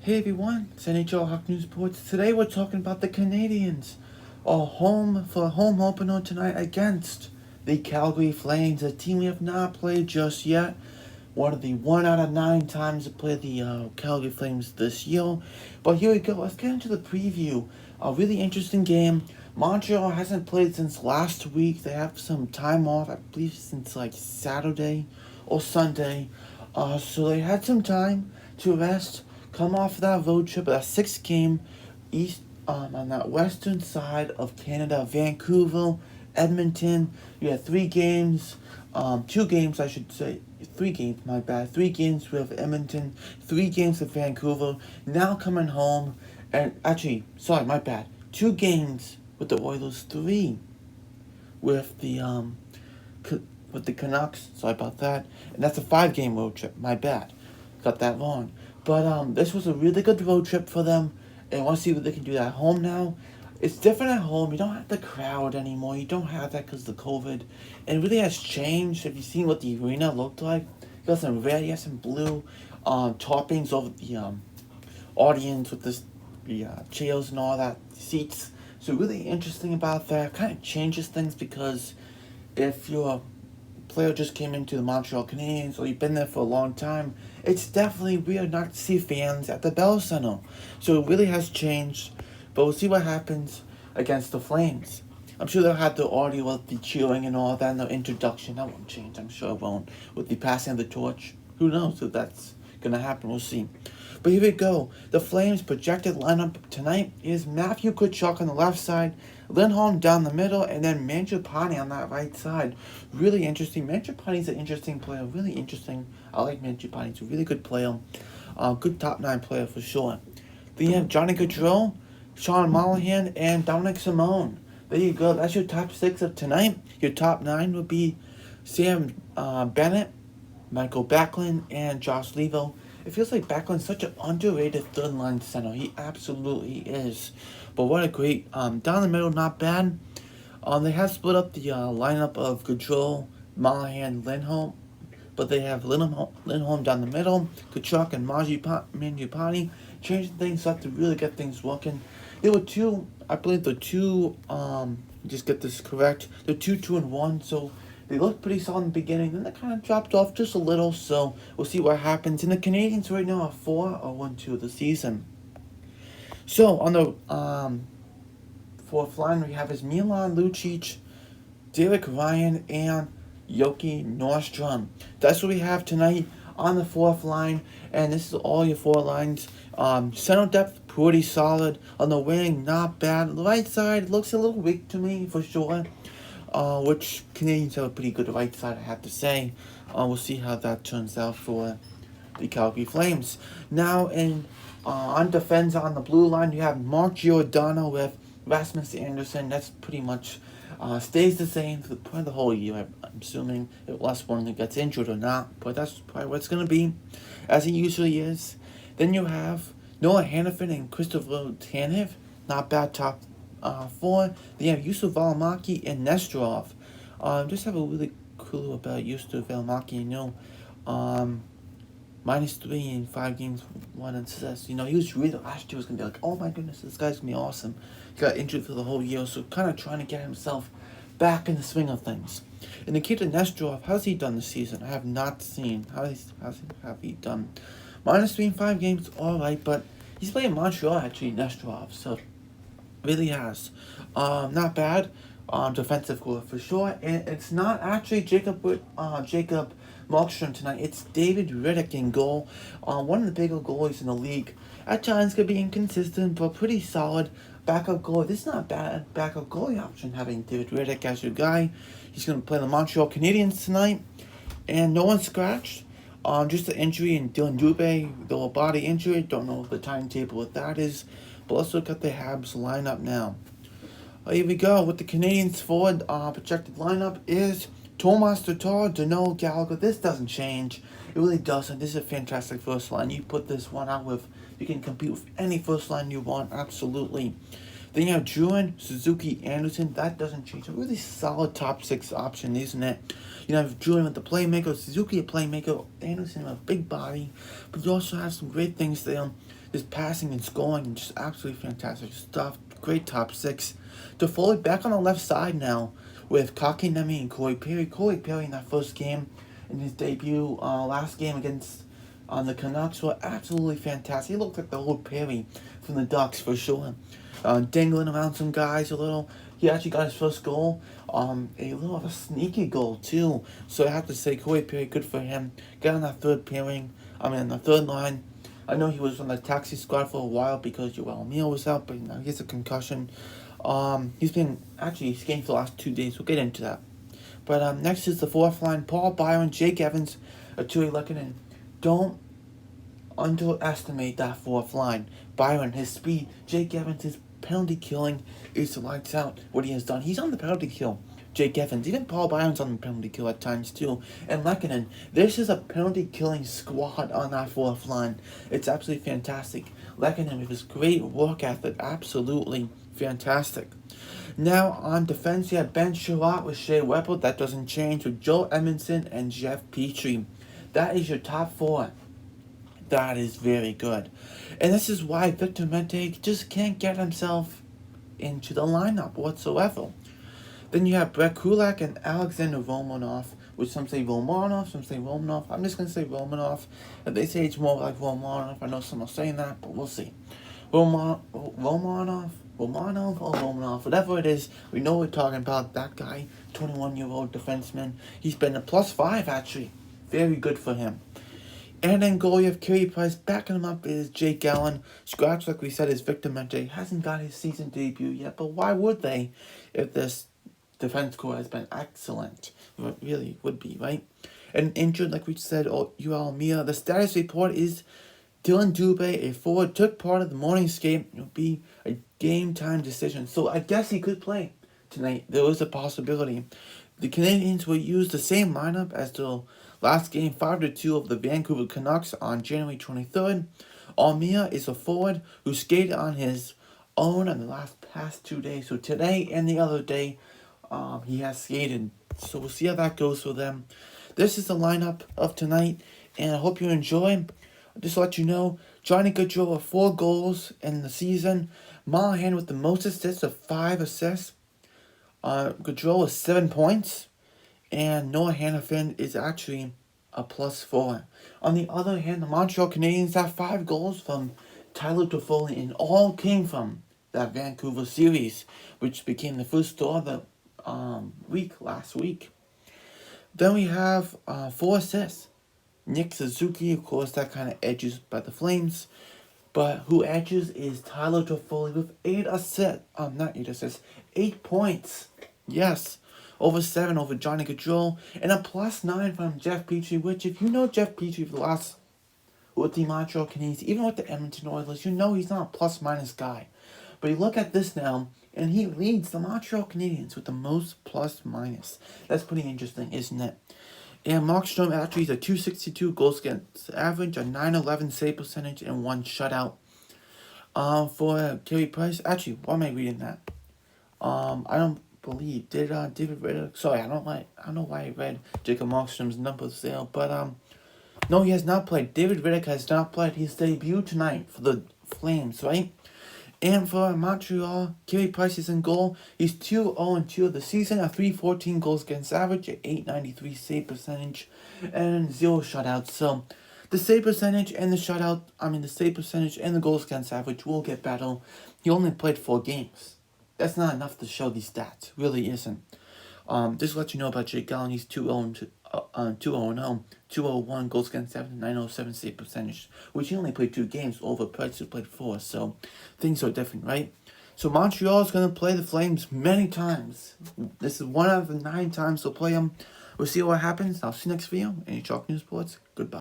Hey everyone, it's NHL Hockey News Sports. Today we're talking about the Canadiens. Home for a home opener tonight against the Calgary Flames, a team we have not played just yet. One of the 1 out of 9 times to play the Calgary Flames this year. But here we go, let's get into the preview. A really interesting game. Montreal hasn't played since last week. They have some time off, I believe since like Saturday or Sunday. So they had some time to rest, come off that road trip, a 6 game east on that western side of Canada, Vancouver, Edmonton. You had 3 games, 2 games I should say, 3 games, my bad, 3 games with Edmonton, 3 games with Vancouver. Now coming home, and actually, sorry, my bad, 2 games with the Oilers, 3 with the Canucks. Sorry about that. And that's a 5 game road trip. My bad. Got that wrong. But this was a really good road trip for them. And I want to see what they can do at home now. It's different at home. You don't have the crowd anymore. You don't have that because of the COVID. And it really has changed. Have you seen what the arena looked like? You got some red, you got some blue toppings over the audience with the chairs and all that, seats. So really interesting about that. Kind of changes things because if you're a player just came into the Montreal Canadiens or you've been there for a long time, it's definitely weird not to see fans at the Bell Center. So it really has changed. But we'll see what happens against the Flames. I'm sure they'll have the audio of the cheering and all that and the introduction. That won't change. I'm sure it won't. With the passing of the torch. Who knows if that's going to happen. We'll see. But here we go. The Flames' projected lineup tonight is Matthew Tkachuk on the left side, Lindholm down the middle, and then Mangiapane on that right side. Really interesting. Mangiapane's an interesting player. Really interesting. I like Mangiapane. He's a really good player. Good top 9 player for sure. Then you have Johnny Gaudreau, Sean Monahan, and Dominic Simone. There you go. That's your top 6 of tonight. Your top 9 would be Sam Bennett, Michael Backlund, and Josh Levo. It feels like Backlund's such an underrated third-line center. He absolutely is. But what a great... down the middle, not bad. They have split up the lineup of Gaudreau, Monahan, Lindholm. But they have Lindholm down the middle, Tkachuk and Mangiapane. Changing things up to really get things working. There were 2... I believe the 2... just get this correct. They're 2-2-1, so... They looked pretty solid in the beginning, then they kind of dropped off just a little, so we'll see what happens. And the Canadiens right now are 4-1-2 of the season. So, on the fourth line, we have is Milan Lucic, Derek Ryan, and Yoki Nordstrom. That's what we have tonight on the fourth line, and this is all your 4 lines. Center depth, pretty solid. On the wing, not bad. The right side looks a little weak to me, for sure. Which Canadians have a pretty good right side, I have to say. We'll see how that turns out for the Calgary Flames. Now, on defense on the blue line, you have Mark Giordano with Rasmus Anderson. That's pretty much stays the same for probably the whole year, I'm assuming, unless one of them gets injured or not. But that's probably what it's going to be, as it usually is. Then you have Noah Hannafin and Christopher Tanev. Not bad top 4. They have Yusuf Valimaki and Nesterov. Just have a really clue about Yusuf Valimaki. -3 in 5 games, 1 assist. He was really, last year was going to be like, oh my goodness, this guy's going to be awesome. He got injured for the whole year, so kind of trying to get himself back in the swing of things. And Nikita Nesterov, how's he done this season? I have not seen. How's he done? -3 in 5 games, alright, but he's playing Montreal actually, Nesterov, so really has. Not bad. Defensive goal for sure. And it's not actually Jacob Markstrom tonight. It's David Rittich in goal. One of the bigger goalies in the league. At times could be inconsistent, but pretty solid backup goalie. This is not a bad backup goalie option, having David Rittich as your guy. He's going to play the Montreal Canadiens tonight. And no one scratched. Just the injury in Dylan Dubé, the body injury. Don't know what the timetable with that is. But let's look at the Habs lineup now. Here we go. With the Canadiens forward projected lineup is Tomas Tatar, Danault, Gallagher. This doesn't change. It really doesn't. This is a fantastic first line. You put this one out with, you can compete with any first line you want, absolutely. Then you have Druin, Suzuki, Anderson. That doesn't change. A really solid top 6 option, isn't it? You have Druin with the playmaker, Suzuki a playmaker, Anderson with a big body. But you also have some great things there. Just passing and scoring and just absolutely fantastic stuff. Great top 6. Toffoli back on the left side now with Kakinemi and Corey Perry. Corey Perry in that first game in his debut last game against the Canucks were absolutely fantastic. He looked like the old Perry from the Ducks for sure. Dangling around some guys a little. He actually got his first goal. A little of a sneaky goal too. So I have to say, Corey Perry, good for him. Got on that third pairing. The third line. I know he was on the taxi squad for a while because Joel Emile was out, but now he has a concussion. He's been actually skating for the last 2 days. We'll get into that. But next is the fourth line. Paul Byron, Jake Evans, Arturi Lehkonen. Don't underestimate that fourth line. Byron, his speed. Jake Evans, his penalty killing is the lights out. What he has done. He's on the penalty kill. Jake Evans. Even Paul Byron's on the penalty kill at times too. And Lehkonen. This is a penalty killing squad on that fourth line. It's absolutely fantastic. Lehkonen with his great work ethic. Absolutely fantastic. Now on defense, you have Ben Sherratt with Shea Weber. That doesn't change with Joe Edmondson and Jeff Petrie. That is your top 4. That is very good. And this is why Victor Mete just can't get himself into the lineup whatsoever. Then you have Brett Kulak and Alexander Romanov, which some say Romanov, some say Romanov. I'm just going to say Romanov. If they say it's more like Romanov, I know some are saying that, but we'll see. Romanov or Romanov, whatever it is, we know we're talking about that guy, 21-year-old defenseman. He's been a +5 actually. Very good for him. And then goalie of Carey Price, backing him up is Jake Allen. Scratch, like we said, is Victor Mete. Hasn't got his season debut yet, but why would they if this defense core has been excellent? It really would be, right? And injured, like we said, Joel Emile. The status report is Dylan Dubé, a forward, took part of the morning skate. It will be a game-time decision. So I guess he could play tonight. There is a possibility. The Canadiens will use the same lineup as the last game, 5-2 of the Vancouver Canucks on January 23rd. Emile is a forward who skated on his own in the past 2 days. So today and the other day, he has skated. So we'll see how that goes for them. This is the lineup of tonight, and I hope you enjoy. Just to let you know, Johnny Gaudreau with 4 goals in the season. Monahan with the most assists of 5 assists. Gaudreau with 7 points. And Noah Hannafin is actually a +4. On the other hand, the Montreal Canadiens have 5 goals from Tyler Toffoli, and all came from that Vancouver series, which became the first score of the last week. Then we have 4 assists. Nick Suzuki, of course, that kind of edges by the Flames. But who edges is Tyler Toffoli with 8 points. Yes. Over 7 over Johnny Gaudreau. And a +9 from Jeff Petrie, which if you know Jeff Petrie for the last with the Montreal Canadiens, even with the Edmonton Oilers, you know he's not a +- guy. But you look at this now, and he leads the Montreal Canadiens with the most +-. That's pretty interesting, isn't it? And Markstrom actually is a .262 goals against average, a .911 save percentage, and 1 shutout. For Carey Price, actually, why am I reading that? I don't believe David Rittich. Sorry, I don't know why I read Jacob Markstrom's numbers there, but no, he has not played. David Rittich has not played his debut tonight for the Flames, right? And for Montreal, Carey Price is in goal. He's 2-0-2 of the season, a .314 goals against average, a .893 save percentage, and 0 shutouts. So the save percentage and the save percentage and the goals against average will get better. He only played 4 games. That's not enough to show these stats. Really isn't. Just to let you know about Jake Allen, he's 2-0-0, 201 goals against average, 907 save percentage, which he only played 2 games over Price who played 4. So things are different, right? So Montreal is going to play the Flames many times. This is 1 out of the 9 times they'll play them. We'll see what happens. I'll see you next video. NHL News Sports. Goodbye.